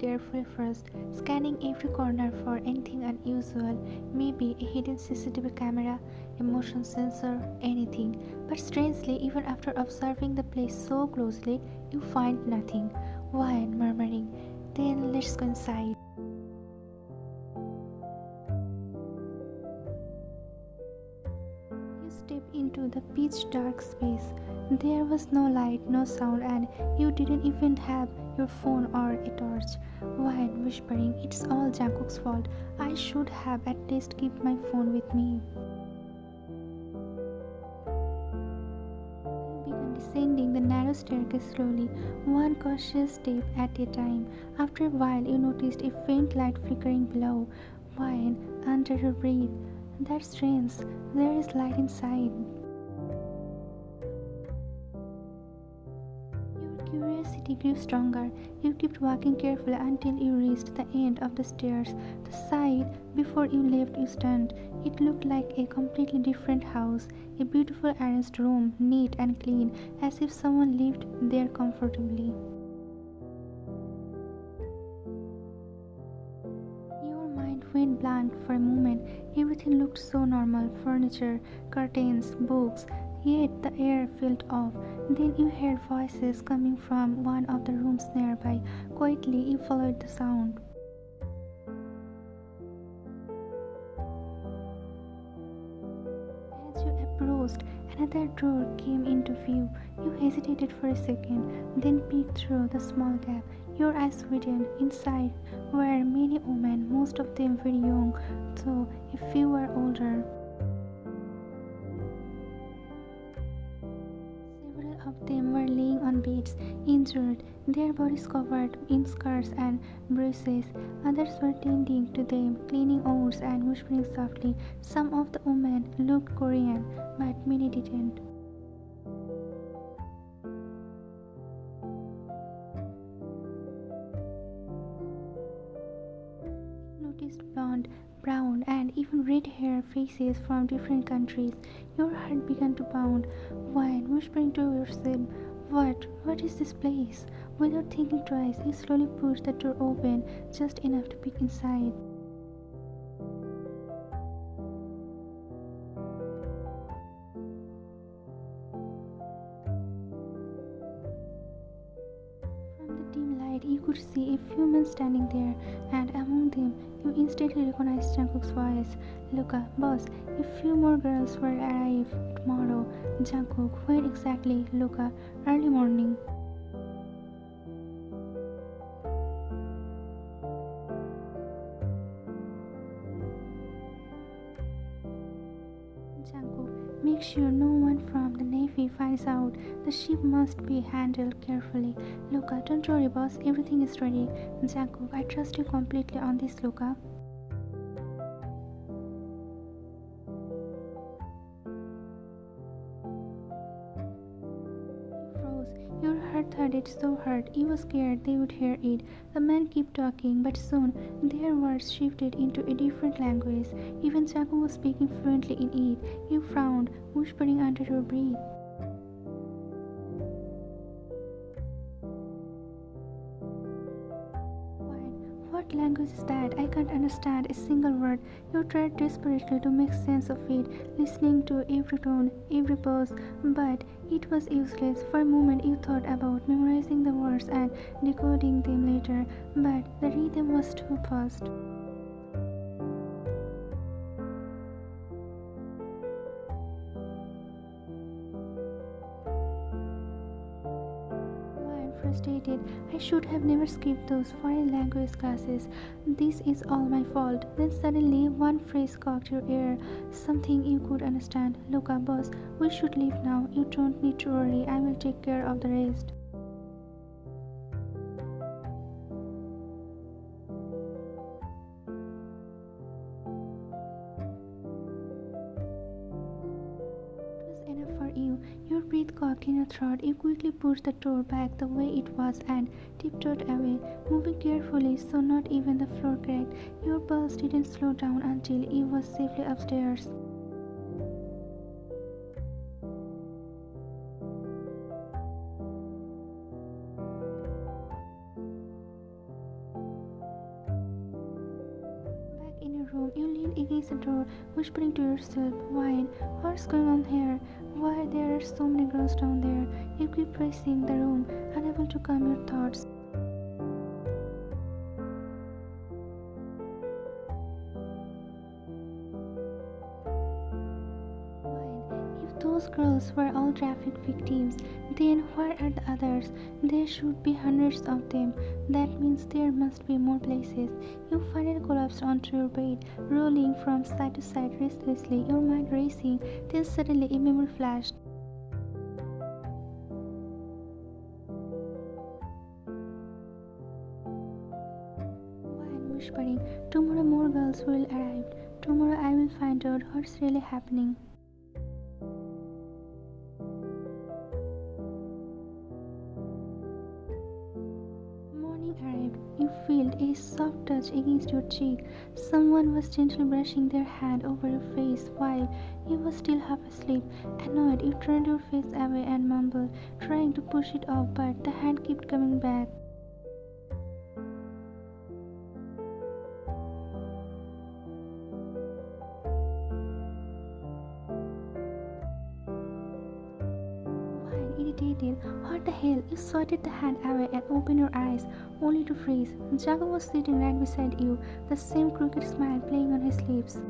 carefully first, scanning every corner for anything unusual, maybe a hidden CCTV camera, a motion sensor, anything. But strangely, even after observing the place so closely, you find nothing. Wine murmuring, "Then let's go inside." You step into the pitch dark space. There was no light, no sound, and you didn't even have your phone or a torch. Wine whispering, "It's all Jungkook's fault. I should have at least kept my phone with me." You began descending the narrow staircase slowly, one cautious step at a time. After a while, you noticed a faint light flickering below. Wine under your breath. "That's strange. There is light inside." Your curiosity grew stronger. You kept walking carefully until you reached the end of the stairs. The sight before you left you stunned. It looked like a completely different house, a beautiful arranged room, neat and clean, as if someone lived there comfortably. Your mind went blank for a moment. Everything looked so normal: furniture, curtains, books. Yet the air felt off. Then you heard voices coming from one of the rooms nearby. Quietly you followed the sound. As you approached, another door came into view. You hesitated for a second, then peeked through the small gap. Your eyes widened. Inside were many women, most of them very young, though a few were older. Several of them were laying on beds, injured, their bodies covered in scars and bruises. Others were tending to them, cleaning wounds and whispering softly. Some of the women looked Korean, but many didn't. Noticed blonde, brown, and even red hair faces from different countries. Your heart began to pound. Wine whispering to yourself, What is this place?" Without thinking twice, you slowly pushed the door open, just enough to peek inside. From the dim light, you could see a few men standing there, and among them, you instantly recognized Jungkook's voice. "Luca, boss, a few more girls will arrive tomorrow." Jungkook, "When exactly?" Luca, "Early morning." Jungkook, "Make sure no one from the Navy finds out. The ship must be handled carefully." Luca, "Don't worry, boss. Everything is ready." Jungkook, "I trust you completely on this, Luca." You froze. Your heart thudded so hard you were scared they would hear it. The men kept talking, but soon their words shifted into a different language. Even Jungkook was speaking fluently in it. You frowned, whispering under your breath. "What language is that? I can't understand a single word." You tried desperately to make sense of it, listening to every tone, every pause, but it was useless. For a moment you thought about memorizing the words and decoding them later, but the rhythm was too fast. Frustrated, "I should have never skipped those foreign language classes. This is all my fault." Then suddenly one phrase caught your ear, something you could understand. "Luca, boss, we should leave now. You don't need to worry. I will take care of the rest." Enough for you. Your breath caught in your throat. You quickly pushed the door back the way it was and tiptoed away, moving carefully so not even the floor cracked. Your pulse didn't slow down until you were safely upstairs. room, you lean against the door, whispering to yourself, "Why? What's going on here? Why there are so many girls down there?" You keep pacing the room, unable to calm your thoughts. If those girls were all traffic victims, then where are the others? There should be hundreds of them. That means there must be more places. You finally collapsed onto your bed, rolling from side to side restlessly, your mind racing, till suddenly a memory flashed. While whispering, "Tomorrow more girls will arrive. Tomorrow I will find out what's really happening." Morning arrived. You felt a soft touch against your cheek. Someone was gently brushing their hand over your face while you were still half asleep. Annoyed, you turned your face away and mumbled, trying to push it off, but the hand kept coming back. While irritated, "What the hell?" You swatted the hand away and opened your eyes, only to freeze. Jacob was sitting right beside you, the same crooked smile playing on his lips.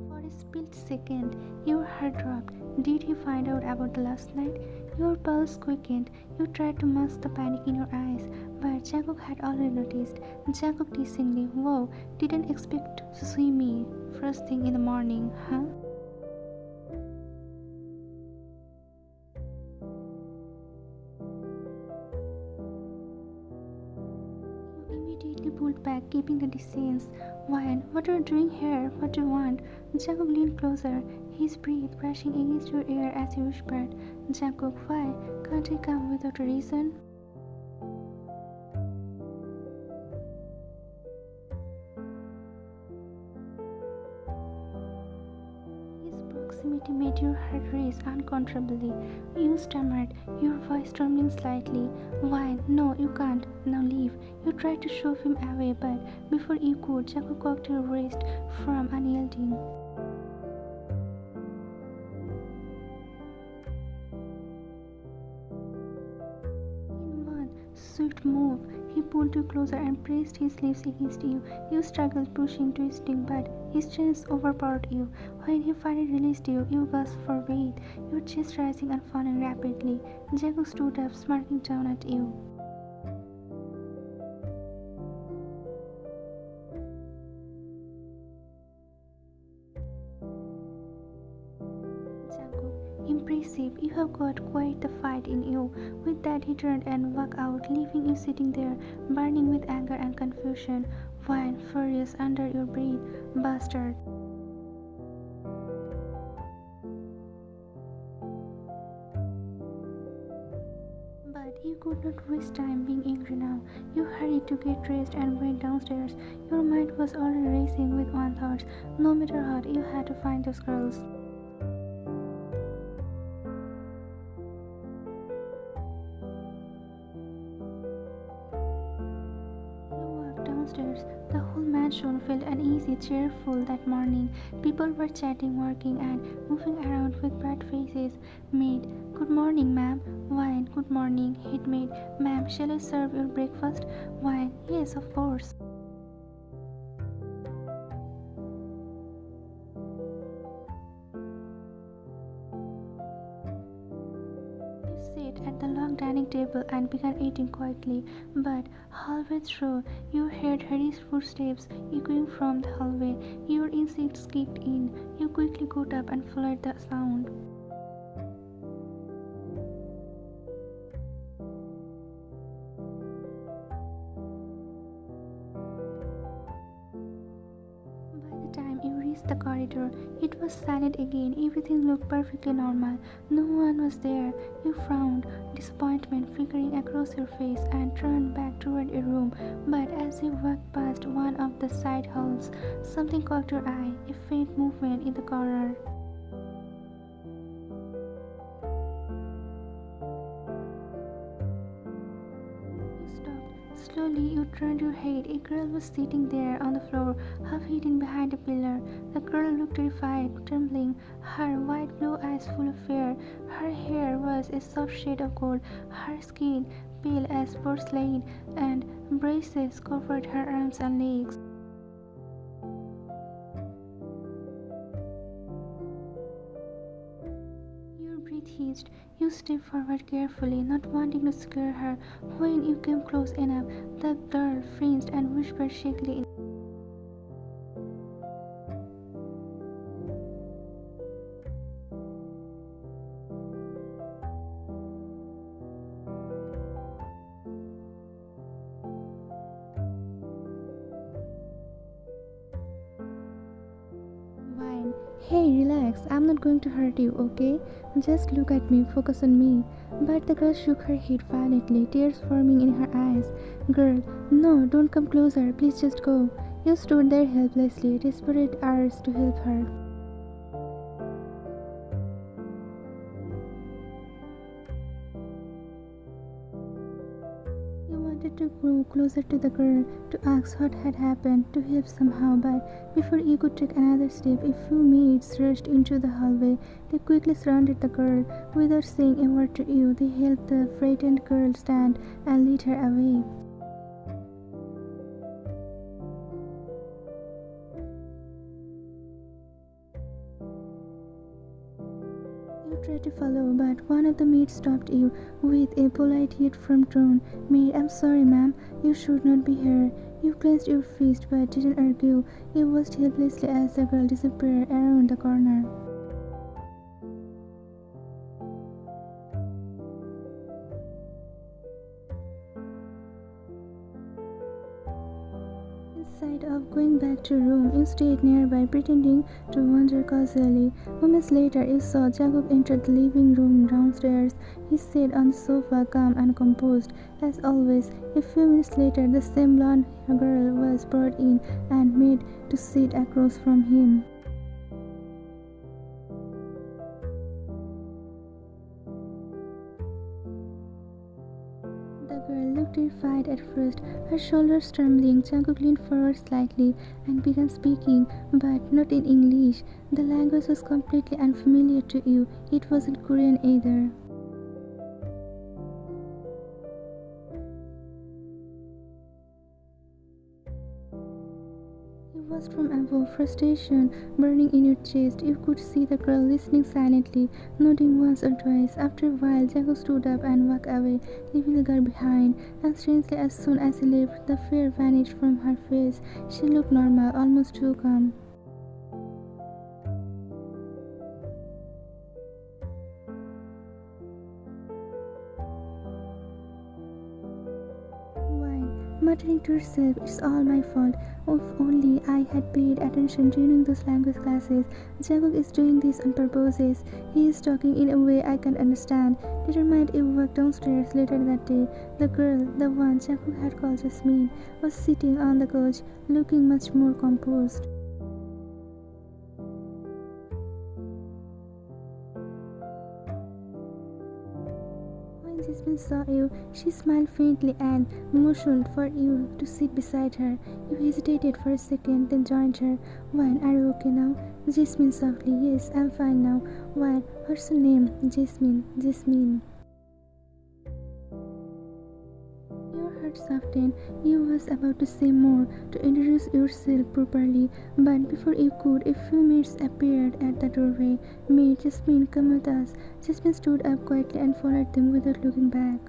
For a split second, your heart dropped. Did he find out about the last night? Your pulse quickened. You tried to mask the panic in your eyes, but Jacob had already noticed. Jacob teasingly, "Whoa, didn't expect to see me first thing in the morning, huh?" You immediately pulled back, keeping the distance. "Why, what are you doing here? What do you want?" Jacob leaned closer, his breath brushing against your ear as he whispered, "Jacob, why can't I come without a reason?" His proximity made your heart race uncontrollably. You stammered, your voice trembling slightly. "Why, no, you can't. Now leave." You tried to shove him away, but before you could, Jacob cocked your wrist from unyielding. In one swift move, he pulled you closer and pressed his lips against you. You struggled, pushing, twisting, but his strength overpowered you. When he finally released you, you gasped for breath, your chest rising and falling rapidly. Jacob stood up, smirking down at you. Jacob, impressive. You have got quite the fight in you." With that, he turned and walked out, leaving you sitting there, burning with anger and confusion, while furious under your breath, "Bastard." But you could not waste time being angry now. You hurried to get dressed and went downstairs. Your mind was already racing with one thought: no matter what, you had to find those girls. You walked downstairs. The whole mansion felt uneasy, cheerful that morning. People were chatting, working, and moving around with bright faces. Maid, "Good morning, ma'am." Wine, "Good morning." Head maid, "Ma'am, shall I serve your breakfast?" Wine, "Yes, of course." You sat at the long dining table and began eating quietly, but halfway through you heard Harry's footsteps echoing from the hallway. Your instincts kicked in. You quickly got up and followed the sound. By the time you reached the corridor, it was silent again. Everything looked perfectly normal. No one was there. You frowned, disappointment flickering across your face, and turned back toward your room. But as you walked past one of the side halls, something caught your eye, a faint movement in the corner. Slowly you turned your head. A girl was sitting there on the floor, half hidden behind a pillar. The girl looked terrified, trembling, her wide blue eyes full of fear. Her hair was a soft shade of gold, her skin pale as porcelain, and braces covered her arms and legs. Your breath hitched. You stepped forward carefully, not wanting to scare her. When you came close enough, the girl flinched and whispered shakily. Wine. Hey, relax. I'm not going to hurt you, okay? Just look at me, focus on me. But the girl shook her head violently, tears forming in her eyes. Girl, no, don't come closer. Please just go. You stood there helplessly, desperate urge to help her. You wanted to go closer to the girl, to ask what had happened, to help somehow, but before you could take another step, a few maids rushed into the hallway. They quickly surrounded the girl. Without saying a word to you, they helped the frightened girl stand and lead her away. You tried to follow, but one of the maids stopped you with a polite yet firm tone. Maid, I'm sorry, ma'am. You should not be here. You clenched your fist but didn't argue. You watched helplessly as the girl disappeared around the corner. Instead of going back to room, you stayed nearby, pretending to wander casually. Moments later, you saw Jungkook enter the living room downstairs. He sat on the sofa, calm and composed, as always. A few minutes later, the same blonde girl was brought in and made to sit across from him. The girl looked terrified at first, her shoulders trembling. Jungkook leaned forward slightly and began speaking, but not in English. The language was completely unfamiliar to you. It wasn't Korean either. You watched from above, frustration burning in your chest. You could see the girl listening silently, nodding once or twice. After a while, Jago stood up and walked away, leaving the girl behind. And strangely, as soon as he left, the fear vanished from her face. She looked normal, almost too calm. Muttering to herself, it's all my fault. If only I had paid attention during those language classes. Jungkook is doing this on purpose. He is talking in a way I can understand. Determined you walked downstairs later that day. The girl, the one Jungkook had called Jasmine, was sitting on the couch, looking much more composed. When Jasmine saw you, she smiled faintly and motioned for you to sit beside her. You hesitated for a second, then joined her. Wine, are you okay now? Jasmine softly, yes, I'm fine now. Wine, what's your name? Jasmine, Jasmine. Your heart softened. You was about to say more, to introduce yourself properly, but before you could, a few maids appeared at the doorway. Maid, Jasmine, come with us. Jasmine stood up quietly and followed them without looking back.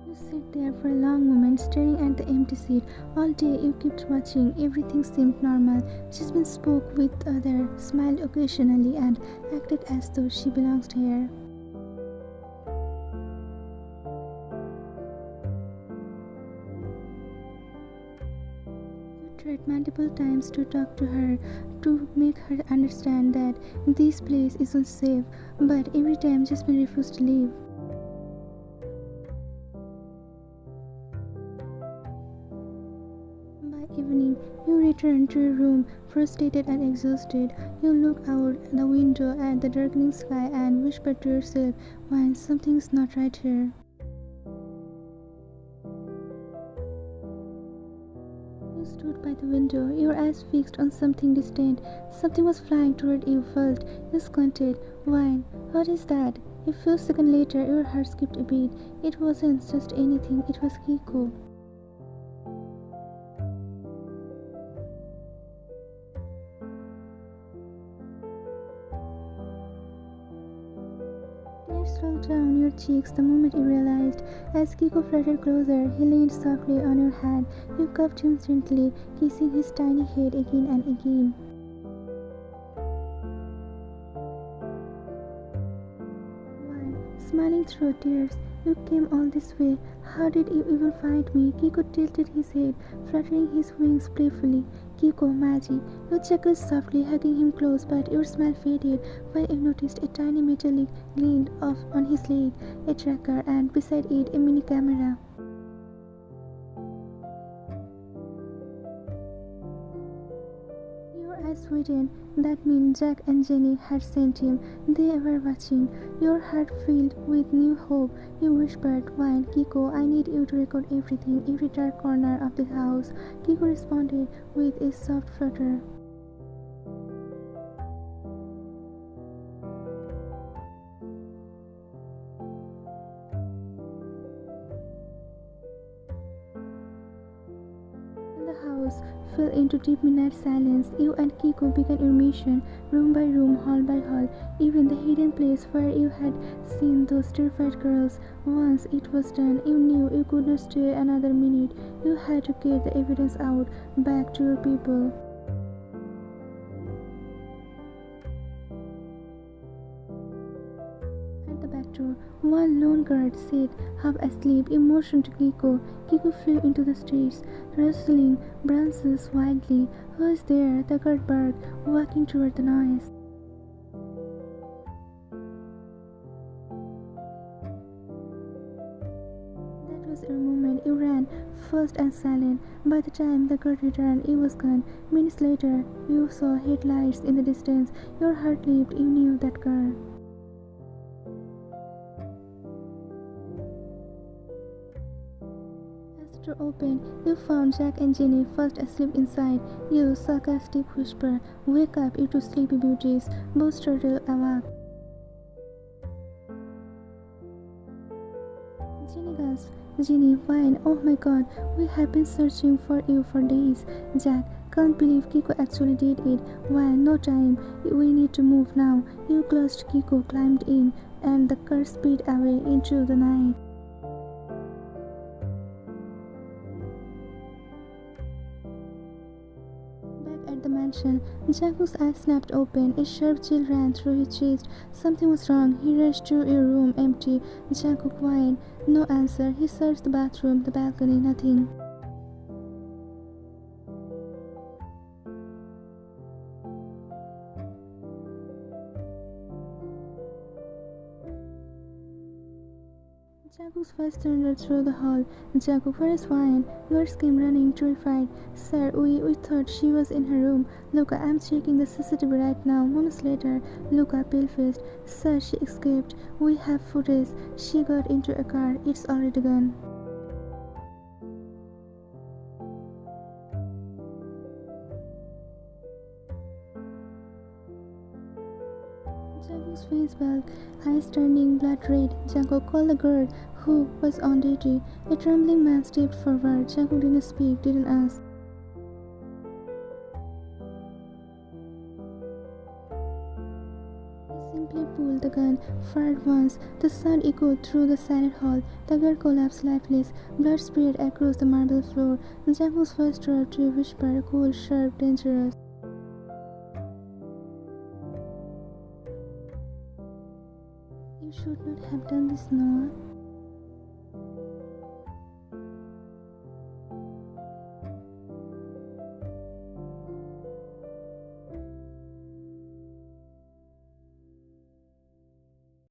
You sat there for a long moment, staring at the empty seat. All day you kept watching. Everything seemed normal. Jasmine spoke with others, smiled occasionally, and acted as though she belonged here. You tried multiple times to talk to her, to make her understand that this place isn't safe, but every time Jasmine refused to leave. By evening, you returned to your room, frustrated and exhausted. You look out the window at the darkening sky and whisper to yourself, "Why, something's not right here." You stood by the window, your eyes fixed on something distant. Something was flying toward you first. You squinted. "Wine, what is that?" A few seconds later, your heart skipped a beat. It wasn't just anything, it was Kiko. Tears rolled down your cheeks the moment you realized. As Kiko fluttered closer, he leaned softly on your hand. You cupped him gently, kissing his tiny head again and again. While smiling through tears, "You came all this way. How did you even find me?" Kiko tilted his head, fluttering his wings playfully. "Kiko, Maggie." You chuckled softly, hugging him close, but your smile faded when you noticed a tiny metallic glint off on his leg, a tracker, and beside it a mini camera. Your eyes widened. That meant Jack and Jenny had sent him. They were watching. Your heart filled with new hope. You whispered, "Wine, Kiko, I need you to record everything, every dark corner of the house." Kiko responded with a soft flutter. The house fell into deep midnight silence. You and Kiko began your mission, room by room, hall by hall, even the hidden place where you had seen those terrified girls. Once it was done, you knew you could not stay another minute. You had to get the evidence out, back to your people. At the back door, one lone guard sat half asleep. You motioned to Kiko. Kiko flew into the streets, rustling branches wildly. "Who is there?" the guard barked, walking toward the noise. That was your moment. You ran, fast and silent. By the time the guard returned, he was gone. Minutes later, you saw headlights in the distance. Your heart leaped. You knew that girl. As the door opened, you found Jack and Jenny fast asleep inside. You, sarcastic whisper, "Wake up, you two sleepy beauties." Both startled awake. Jenny gasped. "Jenny, Wine, oh my god, we have been searching for you for days." Jack, "Can't believe Kiko actually did it." "Wine, no time, we need to move now." You clutched Kiko, climbed in, and the car sped away into the night. Back at the mansion, Jungkook's eyes snapped open. A sharp chill ran through his chest. Something was wrong. He rushed to your room, empty. Jungkook whined. No answer. He searched the bathroom, the balcony, nothing. Jungkook's voice thundered through the hall. "Jungkook, where is Wine?" Yours came running, terrified. "Sir, we thought she was in her room. Luca, I'm checking the CCTV right now." Moments later, Luca, pale-faced. "Sir, she escaped. We have footage. She got into a car. It's already gone." Jungkook's face bulged, eyes turning blood red. Jungkook, called the girl who was on duty. A trembling man stepped forward. Jungkook didn't speak, didn't ask. He simply pulled the gun, fired once. The sound echoed through the silent hall. The girl collapsed lifeless. Blood sprayed across the marble floor. Jungkook's voice dropped to a whisper, cool, sharp, dangerous. "You should not have done this, Noah."